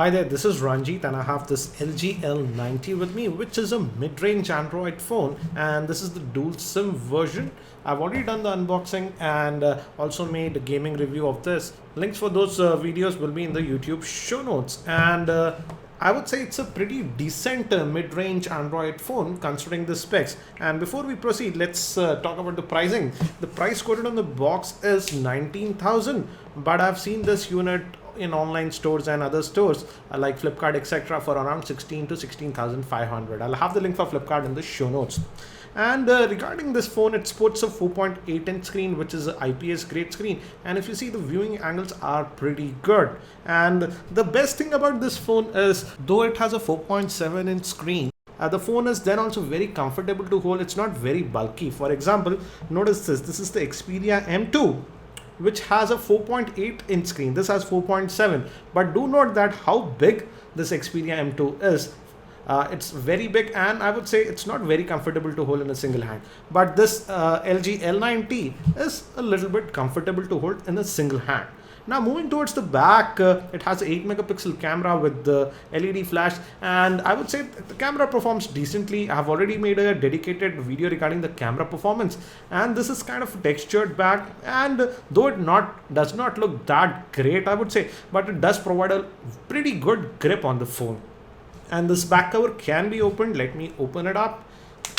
Hi there, this is Ranjit and I have this LG L90 with me, which is a mid-range Android phone, and this is the dual SIM version. I've already done the unboxing and also made a gaming review of this. Links for those videos will be in the YouTube show notes, and I would say it's a pretty decent mid-range Android phone considering the specs. And before we proceed, let's talk about the pricing. The price quoted on the box is 19,000, but I've seen this unit in online stores and other stores like Flipkart, etc., for around 16 to 16,500. I'll have the link for Flipkart in the show notes. And regarding this phone, it sports a 4.8 inch screen, which is an IPS Great Screen, and if you see, the viewing angles are pretty good. And the best thing about this phone is, though it has a 4.7 inch screen, the phone is then also very comfortable to hold. It's not very bulky. For example, notice this is the Xperia M2, which has a 4.8 inch screen. This has 4.7, but do note that how big this Xperia M2 is. It's very big, and I would say it's not very comfortable to hold in a single hand, but this LG L90 is a little bit comfortable to hold in a single hand. Now moving towards the back, it has an 8 megapixel camera with the LED flash, and I would say the camera performs decently. I have already made a dedicated video regarding the camera performance, and this is kind of a textured back, and though it does not look that great, I would say, but it does provide a pretty good grip on the phone. And this back cover can be opened. Let me open it up.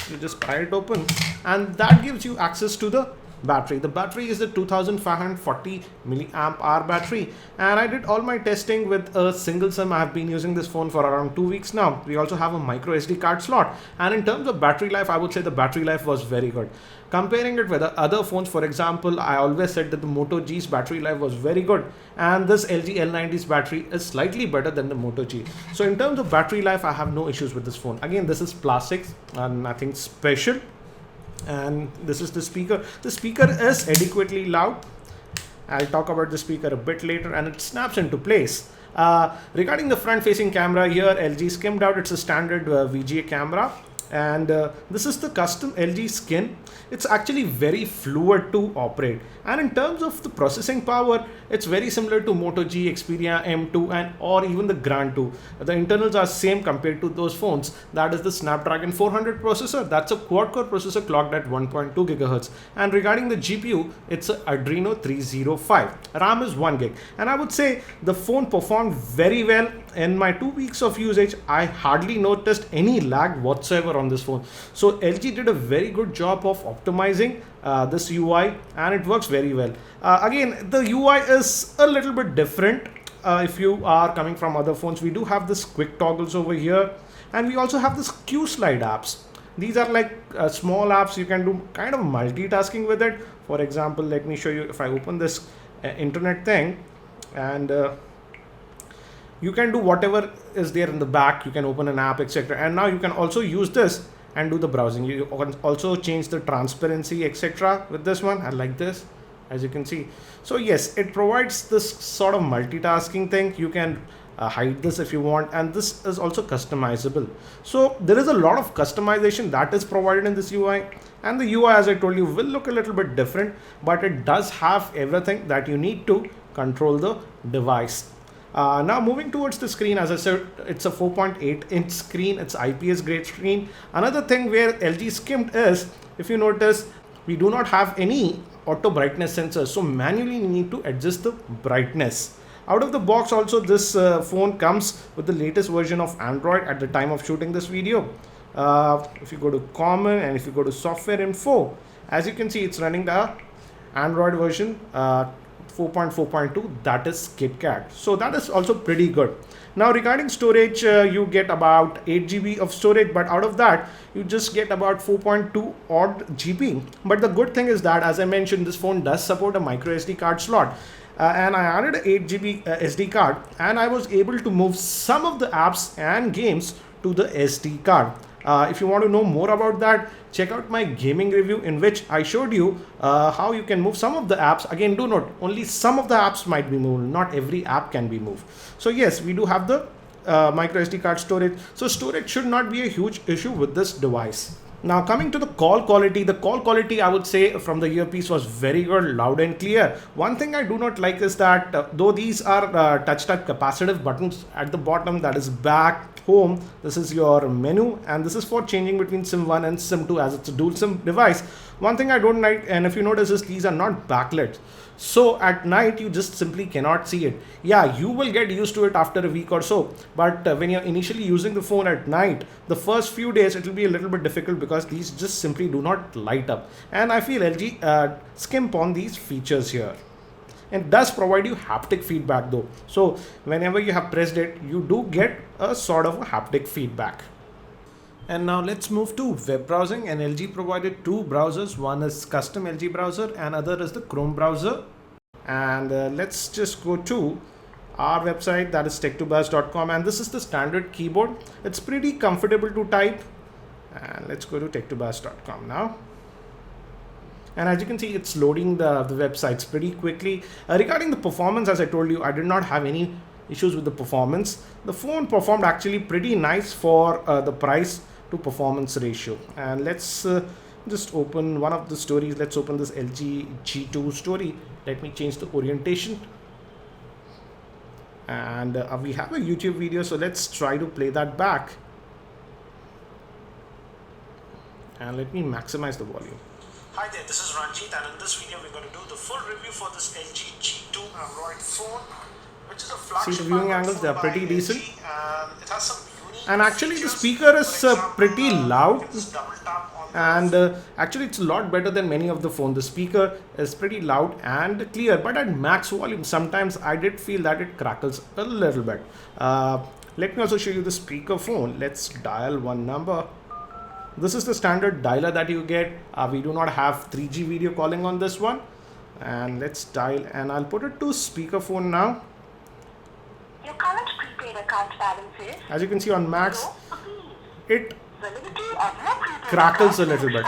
You just pry it open, and that gives you access to the battery. The battery is a 2540 milliamp hour battery, and I did all my testing with a single SIM. I have been using this phone for around 2 weeks now. We also have a micro SD card slot, and in terms of battery life, I would say the battery life was very good. Comparing it with the other phones, for example, I always said that the Moto G's battery life was very good, and this LG L90's battery is slightly better than the Moto G. So in terms of battery life, I have no issues with this phone. Again, this is plastic and nothing special. And this is the speaker. The speaker is adequately loud. I'll talk about the speaker a bit later, and it snaps into place. Regarding the front facing camera, here LG skimmed out. It's a standard VGA camera, and this is the custom LG skin. It's actually very fluid to operate, and in terms of the processing power, it's very similar to Moto G, Xperia M2, and or even the Grand 2. The internals are same compared to those phones. That is the Snapdragon 400 processor. That's a quad-core processor clocked at 1.2 GHz. And regarding the GPU, it's an Adreno 305. RAM is 1 gig, and I would say the phone performed very well. In my 2 weeks of usage, I hardly noticed any lag whatsoever on this phone. So LG did a very good job of optimizing this UI, and it works very well. Again, the UI is a little bit different. If you are coming from other phones, we do have this quick toggles over here, and we also have this Q slide apps. These are like small apps. You can do kind of multitasking with it. For example, let me show you. If I open this internet thing, and you can do whatever is there in the back. You can open an app, etc. And now you can also use this and do the browsing. You can also change the transparency, etc. with this one. I like this, as you can see. So yes, it provides this sort of multitasking thing. You can hide this if you want, and this is also customizable. So there is a lot of customization that is provided in this UI, and the UI, as I told you, will look a little bit different, but it does have everything that you need to control the device. Now moving towards the screen, as I said, it's a 4.8 inch screen. It's IPS Great Screen. Another thing where LG skimmed is, if you notice, we do not have any auto brightness sensor, so manually you need to adjust the brightness. Out of the box also, this phone comes with the latest version of Android at the time of shooting this video. If you go to common and if you go to software info, as you can see, it's running the Android version 4.4.2, that is KitKat. So that is also pretty good. Now regarding storage, you get about 8 GB of storage, but out of that you just get about 4.2 odd GB. But the good thing is that, as I mentioned, this phone does support a micro SD card slot, and I added an 8 GB SD card, and I was able to move some of the apps and games to the SD card. If you want to know more about that, check out my gaming review, in which I showed you how you can move some of the apps. Again, do note, only some of the apps might be moved, not every app can be moved. So yes, we do have the micro SD card storage. So storage should not be a huge issue with this device. Now coming to the call quality I would say from the earpiece was very good, loud and clear. One thing I do not like is that though these are touch type capacitive buttons at the bottom, that is back, home, this is your menu, and this is for changing between SIM 1 and SIM 2 as it's a dual SIM device. One thing I don't like, and if you notice, is these are not backlit. So at night you just simply cannot see it. Yeah, you will get used to it after a week or so, but when you're initially using the phone at night, the first few days it will be a little bit difficult because these just simply do not light up, and I feel LG skimp on these features here. It does provide you haptic feedback though, so whenever you have pressed it, you do get a sort of a haptic feedback. And now let's move to web browsing, and LG provided two browsers. One is custom LG browser and other is the Chrome browser. And let's just go to our website, that is tech2buzz.com, and this is the standard keyboard. It's pretty comfortable to type, and let's go to tech2buzz.com now. And as you can see, it's loading the websites pretty quickly. Regarding the performance, as I told you, I did not have any issues with the performance. The phone performed actually pretty nice for the price to performance ratio. And let's just open one of the stories. Let's open this LG G2 story. Let me change the orientation. And we have a YouTube video, so let's try to play that back. And let me maximize the volume. Hi there, this is Ranjit, and in this video we're going to do the full review for this LG G2 Android phone, which is a flagship. See the viewing angles, they are pretty decent. It has some unique and actually features. The speaker is pretty loud, and actually it's a lot better than many of the phones. The speaker is pretty loud and clear, but at max volume sometimes I did feel that it crackles a little bit. Let me also show you the speaker phone. Let's dial one number. This is the standard dialer that you get. We do not have 3G video calling on this one. And let's dial, and I'll put it to speakerphone now. Your current prepaid account balance is, as you can see on max, it crackles a little bit.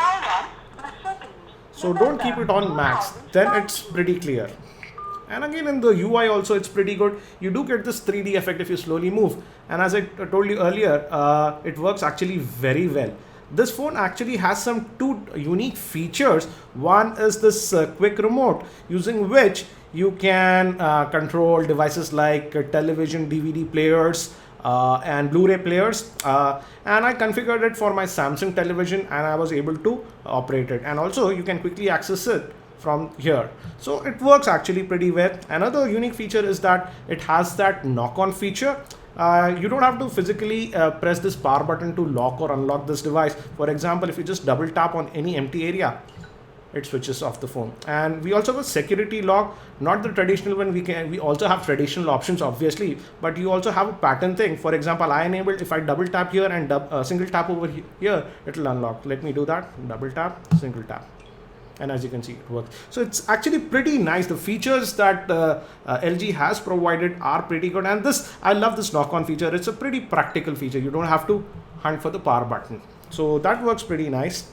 So don't keep it on max, then it's pretty clear. And again, in the UI also it's pretty good. You do get this 3D effect if you slowly move. And as I told you earlier, it works actually very well. This phone actually has some two unique features. One is this quick remote, using which you can control devices like television, DVD players, and Blu-ray players. And I configured it for my Samsung television, and I was able to operate it. And also you can quickly access it from here. So it works actually pretty well. Another unique feature is that it has that knock-on feature. You don't have to physically press this power button to lock or unlock this device. For example, if you just double tap on any empty area, it switches off the phone. And we also have a security lock, not the traditional one. We also have traditional options obviously, but you also have a pattern thing. For example, I enabled, if I double tap here and single tap over here, it will unlock. Let me do that. Double tap, single tap. And as you can see, it works. So it's actually pretty nice. The features that LG has provided are pretty good, and I love this knock-on feature. It's a pretty practical feature. You don't have to hunt for the power button, so that works pretty nice.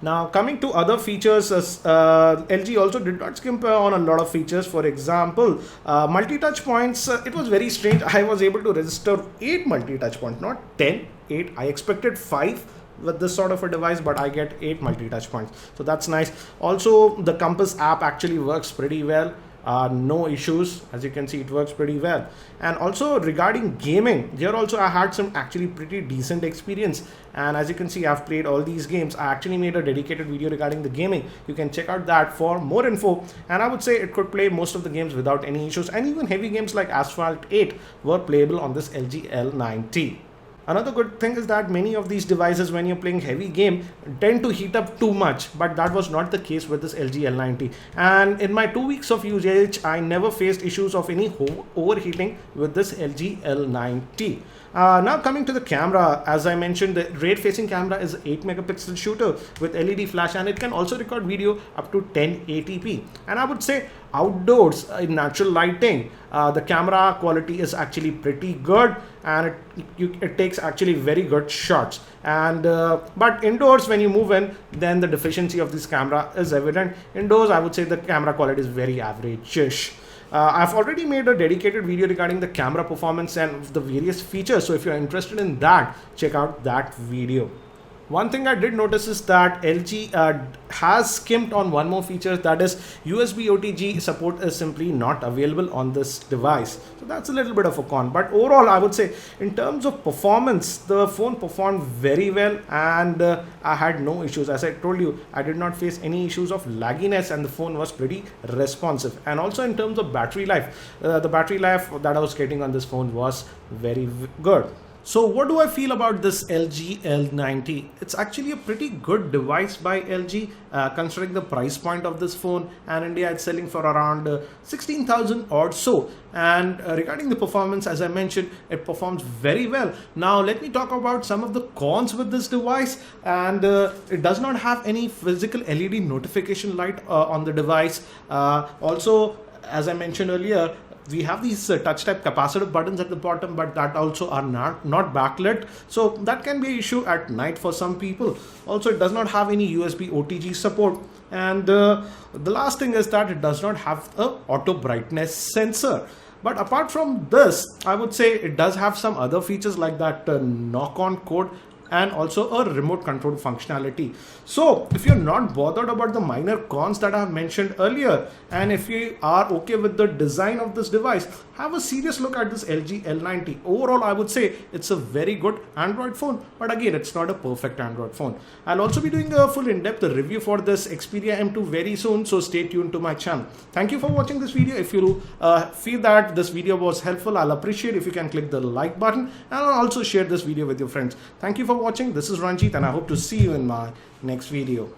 Now coming to other features, LG also did not skimp on a lot of features. For example, multi-touch points. It was very strange. I was able to register 8 multi-touch points, not 10, 8. I expected 5 with this sort of a device, but I get 8 multi-touch points, so that's nice. Also, the Compass app actually works pretty well. No issues. As you can see, it works pretty well. And also regarding gaming, here also I had some actually pretty decent experience, and as you can see, I've played all these games. I actually made a dedicated video regarding the gaming. You can check out that for more info, and I would say it could play most of the games without any issues, and even heavy games like Asphalt 8 were playable on this LG L90. Another good thing is that many of these devices, when you're playing heavy game, tend to heat up too much, but that was not the case with this LG L90. And in my 2 weeks of usage, I never faced issues of any overheating with this LG L90. Now coming to the camera, as I mentioned, the rear-facing camera is an 8 megapixel shooter with LED flash, and it can also record video up to 1080p. And I would say outdoors in natural lighting, the camera quality is actually pretty good, and it takes actually very good shots. And but indoors, when you move in, then the deficiency of this camera is evident. Indoors, I would say the camera quality is very average-ish. I've already made a dedicated video regarding the camera performance and the various features, so if you're interested in that, check out that video. One thing I did notice is that LG has skimped on one more feature, that is USB OTG support is simply not available on this device. So that's a little bit of a con, but overall I would say in terms of performance, the phone performed very well, and I had no issues. As I told you, I did not face any issues of lagginess, and the phone was pretty responsive. And also in terms of battery life, the battery life that I was getting on this phone was very good. So what do I feel about this LG L90? It's actually a pretty good device by LG, considering the price point of this phone, and India it's selling for around 16,000 or so. And regarding the performance, as I mentioned, it performs very well. Now let me talk about some of the cons with this device. And it does not have any physical LED notification light on the device. Also, as I mentioned earlier, we have these touch type capacitive buttons at the bottom, but that also are not backlit, so that can be an issue at night for some people. Also, it does not have any USB OTG support, and the last thing is that it does not have a auto brightness sensor. But apart from this, I would say it does have some other features like that knock-on code and also a remote control functionality. So if you're not bothered about the minor cons that I have mentioned earlier, and if you are okay with the design of this device, have a serious look at this LG L90. Overall, I would say it's a very good Android phone, but again, it's not a perfect Android phone. I'll also be doing a full in-depth review for this Xperia M2 very soon, so stay tuned to my channel. Thank you for watching this video. If you feel that this video was helpful, I'll appreciate if you can click the like button, and I'll also share this video with your friends. Thank you for watching. This is Ranjit, and I hope to see you in my next video.